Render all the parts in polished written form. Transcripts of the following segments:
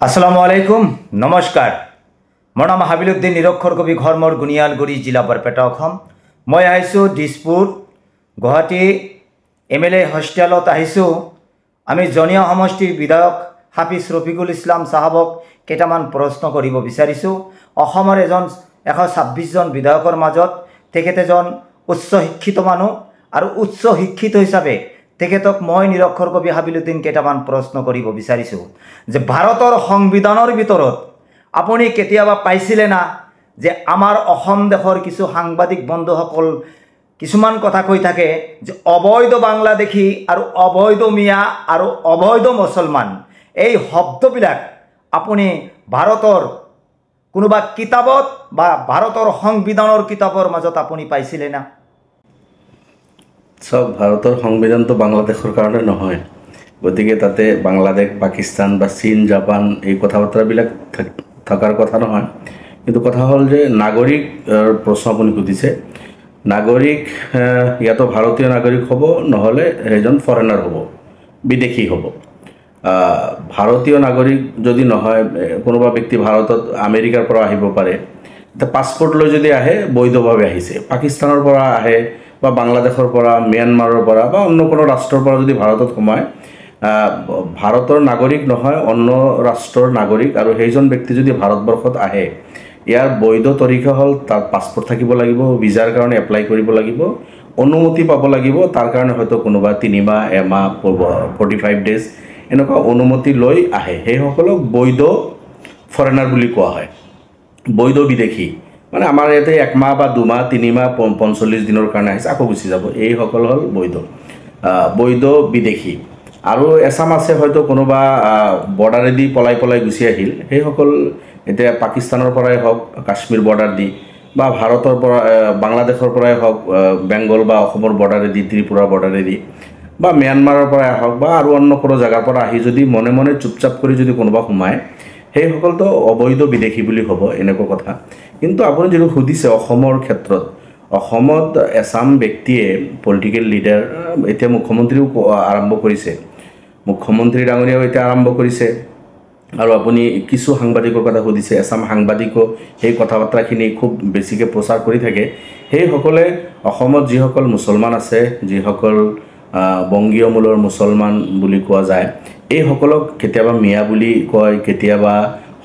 আসসালামু আলাইকুম নমস্কাৰ মোৰ নাম হাবিলুদ্দিন নিৰক্ষৰ কবি ঘৰ মোৰ গুনিয়ালগুৰি জিলা বৰপেটা অসম মই আহিছোঁ দিছপুৰ গুৱাহাটী MLA হোষ্টেলত আহিছোঁ আমি জনীয়া সমষ্টিৰ বিধায়ক হাফিজ ৰফিকুল ইছলাম সাহাবক কেইটামান প্ৰশ্ন কৰিব বিচাৰিছোঁ অসমৰ 126 জন বিধায়কৰ মাজত তেখেত এজন উচ্চ শিক্ষিত মানুহ আৰু উচ্চ শিক্ষিত হিচাপে তেখেতক মই নিৰক্ষৰ কবি হাবিলুদ্দিন কেইটামান প্ৰশ্ন কৰিব বিচাৰিছোঁ যে ভাৰতৰ সংবিধানৰ ভিতৰত আপুনি কেতিয়াবা পাইছিলে না যে আমাৰ অসম দেশৰ কিছু সাংবাদিক বন্ধুসকল কিছুমান কথা কৈ থাকে যে অবৈধ বাংলাদেশী আৰু অবৈধ মিয়া আৰু অবৈধ মুছলমান এই শব্দবিলাক আপুনি ভাৰতৰ কোনোবা কিতাপত বা ভাৰতৰ সংবিধানৰ কিতাপৰ মাজত আপুনি পাইছিলে না সব ভাৰতৰ সংবিধানটো বাংলাদেশৰ কাৰণে নহয় গতিকে তাতে বাংলাদেশ পাকিস্তান বা চীন জাপান এই কথাবাৰ্তাবিলাক থকাৰ কথা নহয় কিন্তু কথা হ'ল যে নাগৰিক প্ৰশ্ন আপুনি সুধিছে নাগৰিক ইয়াতো ভাৰতীয় নাগৰিক হ'ব নহলে এজন ফৰেনাৰ হ'ব বিদেশী হ'ব ভাৰতীয় নাগৰিক যদি নহয় কোনোবা ব্যক্তি ভাৰতত আমেৰিকাৰ পৰা আহিব পাৰে তে পাছপোৰ্ট লৈ যদি আহে বৈধভাৱে আহিছে পাকিস্তানৰ পৰা আহে বা বাংলাদেশৰ পৰা মিয়ানমাৰৰ পৰা বা অন্য কোনো ৰাষ্ট্ৰৰ পৰা যদি ভাৰতত সোমায় ভাৰতৰ নাগৰিক নহয় অন্য ৰাষ্ট্ৰৰ নাগৰিক আৰু সেইজন ব্যক্তি যদি ভাৰতবৰ্ষত আহে ইয়াৰ বৈধ তৰিকা হ'ল তাৰ পাছপোৰ্ট থাকিব লাগিব ভিজাৰ কাৰণে এপ্লাই কৰিব লাগিব অনুমতি পাব লাগিব তাৰ কাৰণে হয়তো কোনোবা 3 মাহ এমাহ 45 ডেজ এনেকুৱা অনুমতি লৈ আহে সেইসকলক বৈধ ফৰেনাৰ বুলি কোৱা হয় বৈধ বিদেশী মানে আমাৰ ইয়াতে 1 মাহ বা 2 মাহ 3 মাহ 45 দিনৰ কাৰণে আহিছে আকৌ গুচি যাব এই সকল হল বৈধ বিদেশী আৰু এছাম আছে হয়তো কোনোবা বৰ্ডাৰেদি পলাই গুচি আহিল সেই সকল এতিয়া পাকিস্তানৰ পৰাই হওক কাশ্মীৰ বৰ্ডাৰ দি বা ভাৰতৰ পৰা বাংলাদেশৰ পৰাই হওক বেংগল বা অসমৰ বৰ্ডাৰেদি ত্ৰিপুৰা বৰ্ডাৰেদি বা মিয়ানমাৰৰ পৰাই হওক বা আৰু অন্য কোনো জায়গাৰ পৰা আহি যদি মনে মনে চুপচাপ কৰি যদি কোনোবা সোমায় সেই সকলতো অবৈধ বিদেশী বুলি হ'ব এনেকুৱা কথা কিন্তু আপুনি যেটো সুধিছে অসমৰ ক্ষেত্ৰত অসমত এছাম ব্যক্তিয়ে পলিটিক্যাল লিডাৰ এতিয়া মুখ্যমন্ত্ৰীও আৰম্ভ কৰিছে মুখ্যমন্ত্ৰী ডাঙৰীয়াও এতিয়া আৰম্ভ কৰিছে আৰু আপুনি কিছু সাংবাদিকৰ কথা সুধিছে এছাম সাংবাদিকো এই কথাবাৰ্তাখিনি খুব বেছিকৈ প্ৰচাৰ কৰি থাকে সেই সকলে অসমত যিসকল মুছলমান আছে যিসকল বংগীয় মূলৰ মুছলমান বুলি কোৱা যায় এই সকলক কেতিয়াবা মিয়া বুলি কয় কেতিয়াবা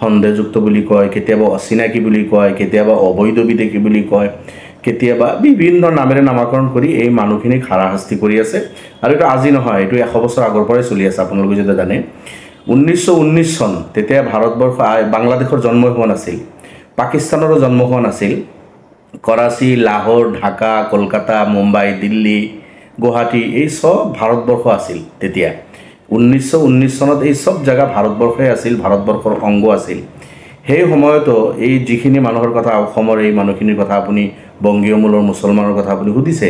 সন্দেহযুক্ত বুলি কয় কেতিয়াবা অচিনাকি বুলি কয় কেতিয়াবা অবৈধ বিদেশী বুলি কয় কেতিয়াবা বিভিন্ন নামেৰে নামকৰণ কৰি এই মানুহখিনিক হাৰাশাস্তি কৰি আছে আৰু এটা আজি নহয় এটো 100 বছৰ আগৰ পৰাই চলি আছে আপোনালোকে যদি জানে 1919 চন তেতিয়া ভাৰতবৰ্ষ বাংলাদেশৰ জন্ম হোৱা নাছিল পাকিস্তানৰো জন্ম হোৱা নাছিল কৰাচী লাহোৰ ঢাকা কলকাতা মুম্বাই দিল্লী গুৱাহাটী এই সব ভাৰতবৰ্ষ আছিল তেতিয়া 1919 চনত এই সব জায়গা ভাৰতবৰ্ষই আছিল ভাৰতবৰ্ষৰ অংগ আছিল সেই সময়তো এই যিখিনি মানুহৰ কথা অসমৰ এই মানুহখিনিৰ কথা আপুনি বংগীয় মূলৰ মুছলমানৰ কথা আপুনি সুধিছে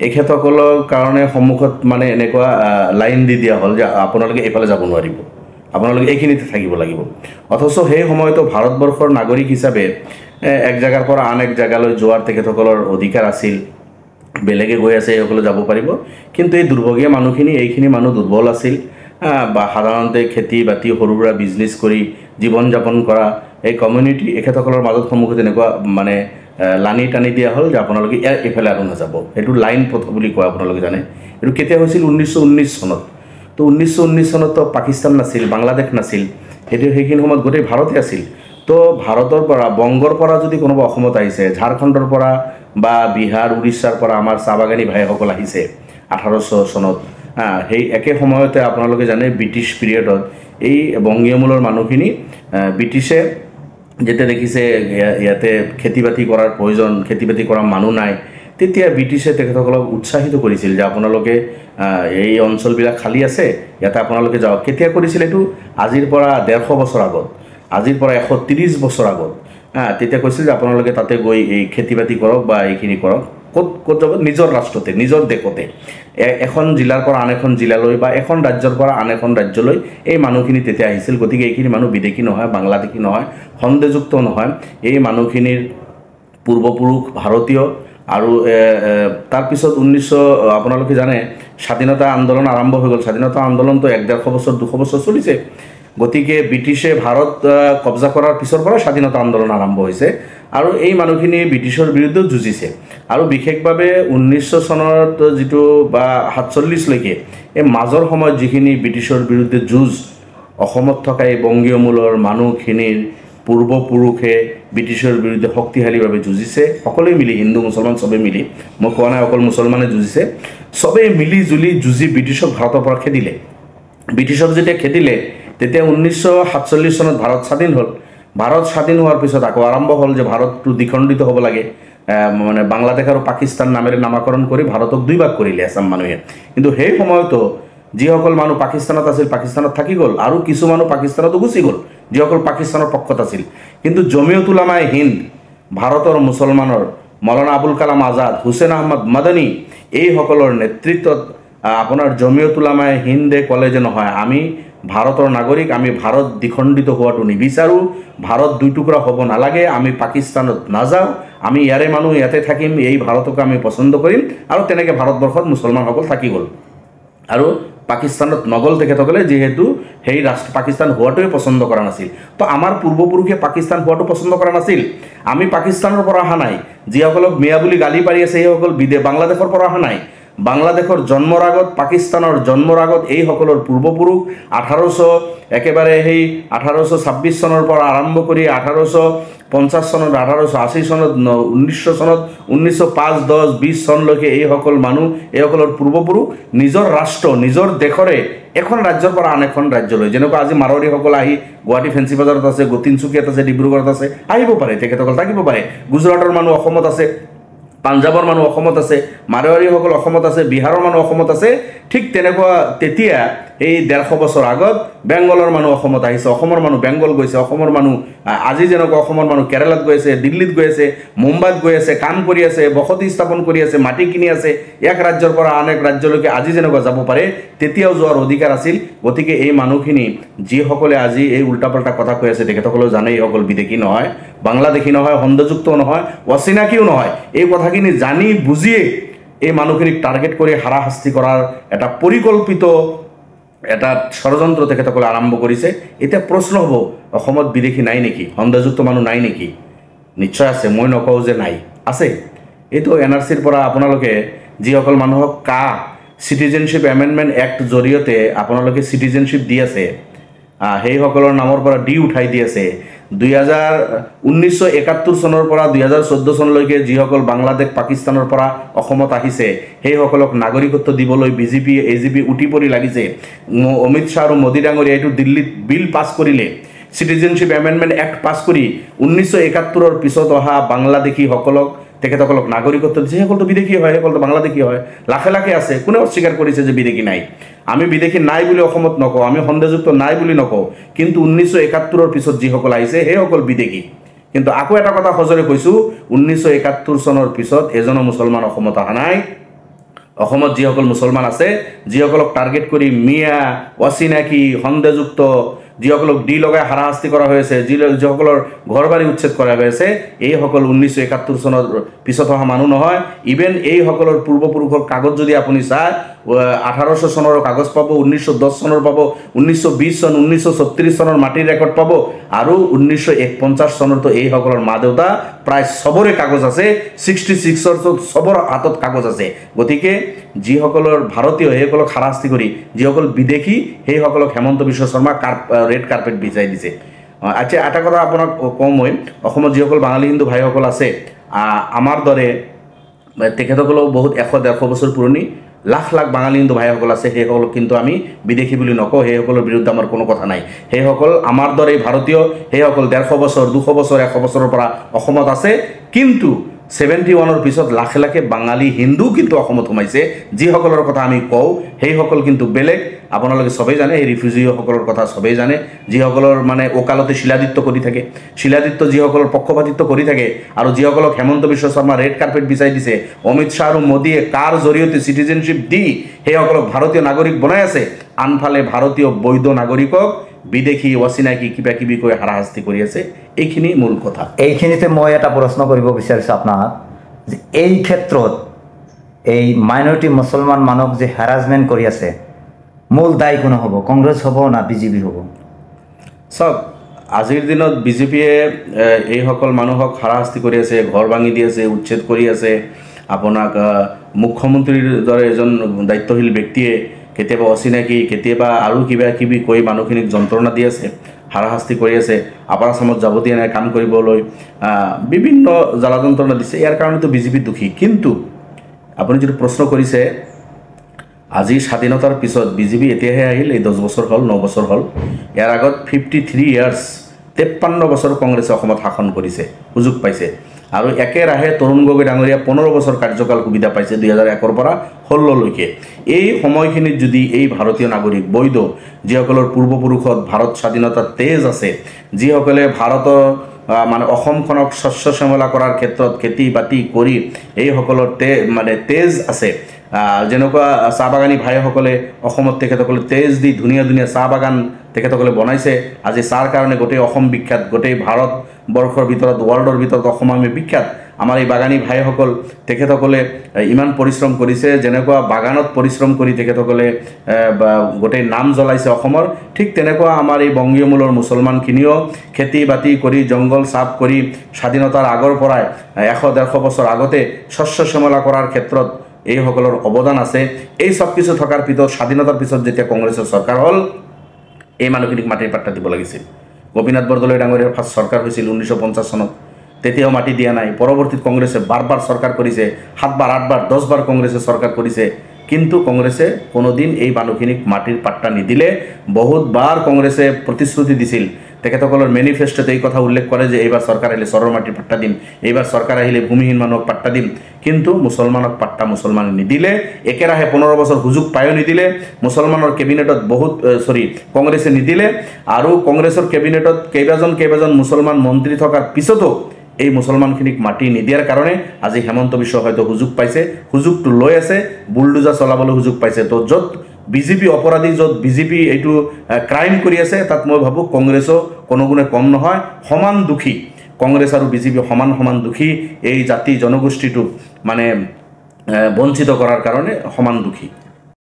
এখেতসকলৰ কাৰণে সম্মুখত মানে এনেকুৱা লাইন দি দিয়া হ'ল যে আপোনালোকে এফালে যাব নোৱাৰিব আপোনালোকে এইখিনিতে থাকিব লাগিব অথচ সেই সময়তো ভাৰতবৰ্ষৰ নাগৰিক হিচাপে এক জায়গাৰ পৰা আন এক জায়গালৈ যোৱাৰ তেখেতসকলৰ অধিকাৰ আছিল বেলেগে গৈ আছে এইসকলে যাব পাৰিব কিন্তু এই দুৰ্ভগীয়া মানুহখিনি এইখিনি মানুহ দুৰ্বল আছিল বা সাধাৰণতে খেতি বাতি সৰুৰা বিজনেছ কৰি জীৱন যাপন কৰা এই কমিউনিটি এখেতসকলৰ মাজত সম্মুখত এনেকুৱা মানে লানি টানি দিয়া হ'ল যে আপোনালোকে এফালে আৰু নাযাব এইটো লাইন পথ বুলি কয় আপোনালোকে জানে এইটো কেতিয়া হৈছিল 1919 চনত তো 1919 চনত পাকিস্তান নাছিল বাংলাদেশ নাছিল সেইটো সেইখিনি সময়ত গোটেই ভাৰতে আছিল তো ভাৰতৰ পৰা বংগৰ পৰা যদি কোনোবা অসমত আহিছে ঝাৰখণ্ডৰ পৰা বা বিহাৰ উৰিষ্যাৰ পৰা আমাৰ চাহবাগানী ভাইসকল আহিছে 1800 চনত সেই একে সময়তে আপোনালোকে জানে ব্ৰিটিছ পিৰিয়ডত এই বংগীয় মূলৰ মানুহখিনি ব্ৰিটিছে যেতিয়া দেখিছে ইয়াতে খেতিবাতি কৰাৰ প্ৰয়োজন খেতিবাতি কৰা মানুহ নাই তেতিয়া ব্ৰিটিছে তেখেতসকলক উৎসাহিত কৰিছিল যে আপোনালোকে এই অঞ্চলবিলাক খালি আছে ইয়াতে আপোনালোকে যাওক কেতিয়া কৰিছিল এটো আজিৰ পৰা 150 বছৰ আগত আজিৰ পৰা 130 বছৰ আগত তেতিয়া কৈছিল যে আপোনালোকে তাতে গৈ এই খেতিবাতি কৰক বা এইখিনি কৰক ক'ত যাব নিজৰ ৰাষ্ট্ৰতে নিজৰ দেশতে এখন জিলাৰ পৰা আন এখন জিলালৈ বা এখন ৰাজ্যৰ পৰা আন এখন ৰাজ্যলৈ এই মানুহখিনি তেতিয়া আহিছিল গতিকে এইখিনি মানুহ বিদেশী নহয় বাংলাদেশী নহয় সন্দেহযুক্ত নহয় এই মানুহখিনিৰ পূৰ্বপুৰুষ ভাৰতীয় আৰু তাৰ পিছত 1900 আপোনালোকে জানে স্বাধীনতা আন্দোলন আৰম্ভ হৈ গ'ল স্বাধীনতা আন্দোলনটো 150 বছৰ 200 বছৰ চলিছে গতিকে ব্ৰিটিছে ভাৰত কব্জা কৰাৰ পিছৰ পৰা স্বাধীনতা আন্দোলন আৰম্ভ হৈছে আৰু এই মানুহখিনি ব্ৰিটিছৰ বিৰুদ্ধে যুঁজিছে আৰু বিশেষভাৱে 1900 চনত যিটো বা 47 লৈকে এই মাজৰ সময়ত যিখিনি ব্ৰিটিছৰ বিৰুদ্ধে যুঁজ অসমত থকা এই বংগীয় মূলৰ মানুহখিনিৰ পূৰ্বপুৰুষে ব্ৰিটিছৰ বিৰুদ্ধে শক্তিশালীভাৱে যুঁজিছে সকলোৱে মিলি হিন্দু মুছলমান চবেই মিলি মই কোৱা নাই অকল মুছলমানে যুঁজিছে চবেই মিলি জুলি যুঁজি ব্ৰিটিছক ভাৰতৰ পৰা খেদিলে ব্ৰিটিছক যেতিয়া খেদিলে তেতিয়া 1947 চনত ভাৰত স্বাধীন হ'ল ভাৰত স্বাধীন হোৱাৰ পিছত আকৌ আৰম্ভ হ'ল যে ভাৰতটো দ্বিখণ্ডিত হ'ব লাগে মানে বাংলাদেশ আৰু পাকিস্তান নামেৰে নামাকৰণ কৰি ভাৰতক দুই ভাগ কৰিলে আসাম মানুহে কিন্তু সেই সময়তো যিসকল মানুহ পাকিস্তানত আছিল পাকিস্তানত থাকি গ'ল আৰু কিছু মানুহ পাকিস্তানতো গুচি গ'ল যিসকল পাকিস্তানৰ পক্ষত আছিল কিন্তু জমিয়ত উলামায়ে হিন্দ ভাৰতৰ মুছলমানৰ মৌলানা আবুল কালাম আজাদ হুছেইন আহমদ মাদানী এই সকলৰ নেতৃত্বত আপোনাৰ জমিয়ত উলামায়ে হিন্দে ক'লে যে নহয় আমি ভাৰতৰ নাগৰিক আমি ভাৰত দ্বিখণ্ডিত হোৱাটো নিবিচাৰোঁ ভাৰত দুই টুকুৰা হ'ব নালাগে আমি পাকিস্তানত নাযাওঁ আমি ইয়াৰে মানুহ ইয়াতে থাকিম এই ভাৰতক আমি পছন্দ কৰিম আৰু তেনেকৈ ভাৰতবৰ্ষত মুছলমানসকল থাকি গ'ল আৰু পাকিস্তানত নগল তেখেতসকলে যিহেতু সেই ৰাষ্ট্ৰ পাকিস্তান হোৱাটোৱে পছন্দ কৰা নাছিল তো আমাৰ পূৰ্বপুৰুষে পাকিস্তান হোৱাটো পছন্দ কৰা নাছিল আমি পাকিস্তানৰ পৰা অহা নাই যিসকলক মিয়া বুলি গালি পাৰি আছে সেইসকল বাংলাদেশৰ পৰা অহা নাই বাংলাদেশৰ জন্মৰ আগত পাকিস্তানৰ জন্মৰ আগত এই সকলৰ পূৰ্বপুৰুষ 1800 একেবাৰে সেই 1826 চনৰ পৰা আৰম্ভ কৰি 1850 চনত 1880 চনত 1900 চনত 1905 10 20 চনলৈকে এই সকল মানুহ এই সকলৰ পূৰ্বপুৰুষ নিজৰ ৰাষ্ট্ৰ নিজৰ দেশৰে এখন ৰাজ্যৰ পৰা আন এখন ৰাজ্যলৈ যেনেকৈ আজি মাৰোৱাৰীসকল আহি গুৱাহাটী ফেঞ্চি বজাৰত আছে তিনিচুকীয়াত আছে ডিব্ৰুগড়ত আছে আহিব পাৰে তেখেতসকল থাকিব পাৰে গুজৰাটৰ মানুহ অসমত আছে পাঞ্জাবৰ মানুহ অসমত আছে মাৰোৱাৰীসকল অসমত আছে বিহাৰৰ মানুহ অসমত আছে ঠিক তেনেকুৱা তেতিয়া এই 150 বছৰ আগত বেংগলৰ মানুহ অসমত আহিছে অসমৰ মানুহ বেংগল গৈছে অসমৰ মানুহ আজি যেনেকুৱা অসমৰ মানুহ কেৰালাত গৈ আছে দিল্লীত গৈ আছে মুম্বাইত গৈ আছে কাম কৰি আছে বসতি স্থাপন কৰি আছে মাটি কিনি আছে এক ৰাজ্যৰ পৰা আন এক ৰাজ্যলৈকে আজি যেনেকুৱা যাব পাৰে তেতিয়াও যোৱাৰ অধিকাৰ আছিল গতিকে এই মানুহখিনি যিসকলে আজি এই উল্টাপাল্টা কথা কৈ আছে তেখেতসকলেও জানে এইসকল বিদেশী নহয় বাংলাদেশী নহয় সন্দেহযুক্তও নহয় অচিনাকিও নহয় এই কথাখিনি জানি বুজিয়ে এই মানুহখিনিক টাৰ্গেট কৰি হাৰাশাস্তি কৰাৰ এটা পৰিকল্পিত এটা ষড়যন্ত্ৰ তেখেতসকলে আৰম্ভ কৰিছে এতিয়া প্ৰশ্ন হ'ব অসমত বিদেশী নাই নেকি সন্দেহযুক্ত মানুহ নাই নেকি নিশ্চয় আছে মই নকওঁ যে নাই আছে এইটো এনআৰচিৰ পৰা আপোনালোকে যিসকল মানুহক সিটিজেনশ্বিপ এমেণ্ডমেণ্ট এক্ট জৰিয়তে আপোনালোকে সিটিজেনশ্বিপ দি আছে সেই সকলৰ নামৰ পৰা ডি উঠাই দি আছে 1971 চনৰ পৰা 2014 চনলৈকে যিসকল বাংলাদেশ পাকিস্তানৰ পৰা অসমত আহিছে সেই সকলক নাগৰিকত্ব দিবলৈ বিজেপি এজিপি উঠি পৰি লাগিছে অমিত শাহ আৰু মোদী ডাঙৰীয়া এইটো দিল্লীত বিল পাছ কৰিলে সিটিজেনশ্বিপ এমেণ্ডমেণ্ট এক্ট পাছ কৰি 1971 ৰ পিছত অহা বাংলাদেশী সকলক তেখেতসকলক নাগৰিকত্ব দিছে সেইসকলতো বিদেশী হয় সেইসকলতো বাংলাদেশী হয় লাখে লাখে আছে কোনে অস্বীকাৰ কৰিছে যে বিদেশী নাই আমি বিদেশী নাই বুলি অসমত নকওঁ আমি সন্দেহযুক্ত নাই বুলি নকওঁ কিন্তু 1971 ৰ পিছত যিসকল আহিছে সেইসকল বিদেশী কিন্তু আকৌ এটা কথা সজৰে কৈছোঁ 1971 চনৰ পিছত এজনো মুছলমান অসমত অহা নাই অসমত যিসকল মুছলমান আছে যিসকলক টাৰ্গেট কৰি মিয়া অচিনাকি সন্দেহযুক্ত যিসকলক ডি লগাই হাৰাশাস্তি কৰা হৈছে যিসকলৰ ঘৰ বাৰী উচ্ছেদ কৰা হৈছে এইসকল 1971 চনৰ পিছত অহা মানুহ নহয় ইভেন এই সকলৰ পূৰ্বপুৰুষৰ কাগজ যদি আপুনি চায় 1800 চনৰ কাগজ পাব 1910 চনৰ পাব 1920 চন 1936 চনৰ মাটিৰ ৰেকৰ্ড পাব আৰু 1951 চনৰতো এই সকলৰ মা দেউতা প্ৰায় সবৰে কাগজ আছে 66 চনৰ সবৰ হাতত কাগজ আছে গতিকে যিসকলৰ ভাৰতীয় সেইসকলক হাৰাশাস্তি কৰি যিসকল বিদেশী সেইসকলক হেমন্ত বিশ্ব শৰ্মা ৰেড কাৰ্পেট বিছাই দিছে আচ্ছা এটা কথা আপোনাক কওঁ মই অসমত যিসকল বাঙালী হিন্দু ভাইসকল আছে আমাৰ দৰে তেখেতসকলেও বহুত 100-150 বছৰ পুৰণি লাখ লাখ বাঙালী হিন্দু ভাইসকল আছে সেইসকলক কিন্তু আমি বিদেশী বুলি নকওঁ সেইসকলৰ বিৰুদ্ধে আমাৰ কোনো কথা নাই সেইসকল আমাৰ দৰে ভাৰতীয় সেইসকল 150 বছৰ 200 বছৰ 100 বছৰৰ পৰা অসমত আছে কিন্তু 71 পিছত লাখে লাখে বাঙালী হিন্দু কিন্তু অসমত সোমাইছে যিসকলৰ কথা আমি কওঁ সেইসকল কিন্তু বেলেগ আপোনালোকে সবেই জানে এই ৰিফিউজিসকলৰ কথা সবেই জানে যিসকলৰ মানে ওকালতে শিলাদিত্য কৰি থাকে শিলাদিত্য যিসকলৰ পক্ষপাতিত্ব কৰি থাকে আৰু যিসকলক হেমন্ত বিশ্ব শৰ্মা ৰেড কাৰ্পেট বিছাই দিছে অমিত শাহ আৰু মোদীয়ে কাৰ জৰিয়তে সিটিজেনশ্বিপ দি সেইসকলক ভাৰতীয় নাগৰিক বনাই আছে আনফালে ভাৰতীয় বৈধ নাগৰিকক বিদেশী অচিনাকি কিবা কিবি কৈ হাৰাশাস্তি কৰি আছে এইখিনি মূল কথা এইখিনিতে মই এটা প্ৰশ্ন কৰিব বিচাৰিছোঁ আপোনাক যে এই ক্ষেত্ৰত এই মাইনৰিটি মুছলমান মানুহক যে হেৰাসমেণ্ট কৰি আছে মূল দায়ী কোন হ'ব কংগ্ৰেছ হ'ব না বিজেপি হ'ব চাওক আজিৰ দিনত বিজেপিয়ে এইসকল মানুহক হাৰাশাস্তি কৰি আছে, ঘৰ ভাঙি দি আছে, উচ্ছেদ কৰি আছে। আপোনাক মুখ্যমন্ত্ৰীৰ দৰে এজন দায়িত্বশীল ব্যক্তিয়ে কেতিয়াবা অচিনাকি, কেতিয়াবা আৰু কিবা কিবি কৈ মানুহখিনিক যন্ত্ৰণা দি আছে, হাৰাশাস্তি কৰি আছে, আপাৰ আছামত যাব দিয়া নাই কাম কৰিবলৈ, বিভিন্ন জ্বালা যন্ত্ৰণা দিছে। ইয়াৰ কাৰণেতো বিজেপি দুখী। কিন্তু আপুনি যিটো প্ৰশ্ন কৰিছে, আজি স্বাধীনতাৰ পিছত বিজেপি এতিয়াহে আহিল, এই 10 বছৰ হ'ল, 9 বছৰ হ'ল। ইয়াৰ আগত 53 ইয়াৰ্ছ 53 বছৰ কংগ্ৰেছে অসমত শাসন কৰিছে, সুযোগ পাইছে। আৰু একেৰাহে তৰুণ গগৈ ডাঙৰীয়া 15 বছৰ কাৰ্যকাল সুবিধা পাইছে 2001 পৰা 16লৈকে। এই সময়খিনিত যদি এই ভাৰতীয় নাগৰিক বৈধ, যিসকলৰ পূৰ্বপুৰুষত ভাৰত স্বাধীনতাৰ তেজ আছে, যিসকলে ভাৰতৰ মানে অসমখনক শস্য শ্যামলা কৰাৰ ক্ষেত্ৰত খেতি বাতি কৰি এইসকলৰ তেজ আছে, যেনেকুৱা চাহ বাগানী ভাইসকলে অসমত তেখেতসকলে তেজ দি ধুনীয়া ধুনীয়া চাহ বাগান তেখেতসকলে বনাইছে। আজি চাহৰ কাৰণে গোটেই অসম বিখ্যাত, গোটেই ভাৰতবৰ্ষৰ ভিতৰত, ৱৰ্ল্ডৰ ভিতৰত অসম আমি বিখ্যাত। আমাৰ এই বাগানী ভাইসকল তেখেতসকলে ইমান পৰিশ্ৰম কৰিছে, যেনেকুৱা বাগানত পৰিশ্ৰম কৰি তেখেতসকলে গোটেই নাম জ্বলাইছে অসমৰ, ঠিক তেনেকুৱা আমাৰ এই বংগীয় মূলৰ মুছলমানখিনিও খেতি বাতি কৰি, জংঘল চাফ কৰি, স্বাধীনতাৰ আগৰ পৰাই 100-150 বছৰ আগতে শস্য শ্যামলা কৰাৰ ক্ষেত্ৰত এইসকলৰ অৱদান আছে। এই সব কিছু থকাৰ পিছত স্বাধীনতাৰ পিছত যেতিয়া কংগ্ৰেছৰ চৰকাৰ হ'ল, এই মানুহখিনিক মাটিৰ পাট্টা দিব লাগিছিল। গোপীনাথ বৰদলৈ ডাঙৰীয়াৰ ফাৰ্ষ্ট চৰকাৰ হৈছিল 1950 চনত, তেতিয়াও মাটি দিয়া নাই। পৰৱৰ্তীত কংগ্ৰেছে বাৰ চৰকাৰ কৰিছে, 7 বাৰ 8 বাৰ 10 বাৰ কংগ্ৰেছে চৰকাৰ কৰিছে, কিন্তু কংগ্ৰেছে কোনোদিন এই মানুহখিনিক মাটিৰ পাট্টা নিদিলে। বহুতবাৰ কংগ্ৰেছে প্ৰতিশ্ৰুতি দিছিল, তেখেতসকলৰ মেনিফেষ্টোতে এই কথা উল্লেখ কৰে যে এইবাৰ চৰকাৰ আহিলে চৰৰ মাটিৰ পাট্টা দিম, এইবাৰ চৰকাৰ আহিলে ভূমিহীন মানুহক পাট্টা দিম, কিন্তু মুছলমানক পাট্টা মুছলমানে নিদিলে। একেৰাহে 15 বছৰ সুযোগ পায়ো নিদিলে। মুছলমানৰ কেবিনেটত কংগ্ৰেছে নিদিলে। আৰু কংগ্ৰেছৰ কেবিনেটত কেইবাজন মুছলমান মন্ত্ৰী থকাৰ পিছতো এই মুছলমানখিনিক মাটি নিদিয়াৰ কাৰণে আজি হেমন্ত বিশ্ব হয়তো সুযোগ পাইছে, সুযোগটো লৈ আছে, বুলডোজাৰ চলাবলৈ সুযোগ পাইছে। তো য'ত বিজেপি অপৰাধী, য'ত বিজেপি এইটো ক্ৰাইম কৰি আছে, তাত মই ভাবোঁ কংগ্ৰেছো কোনো গুণে কম নহয়, সমান দুখী। কংগ্ৰেছ আৰু বিজেপি সমান দুখী। এই জাতি জনগোষ্ঠীটোক মানে বঞ্চিত কৰাৰ কাৰণে সমান দুখী।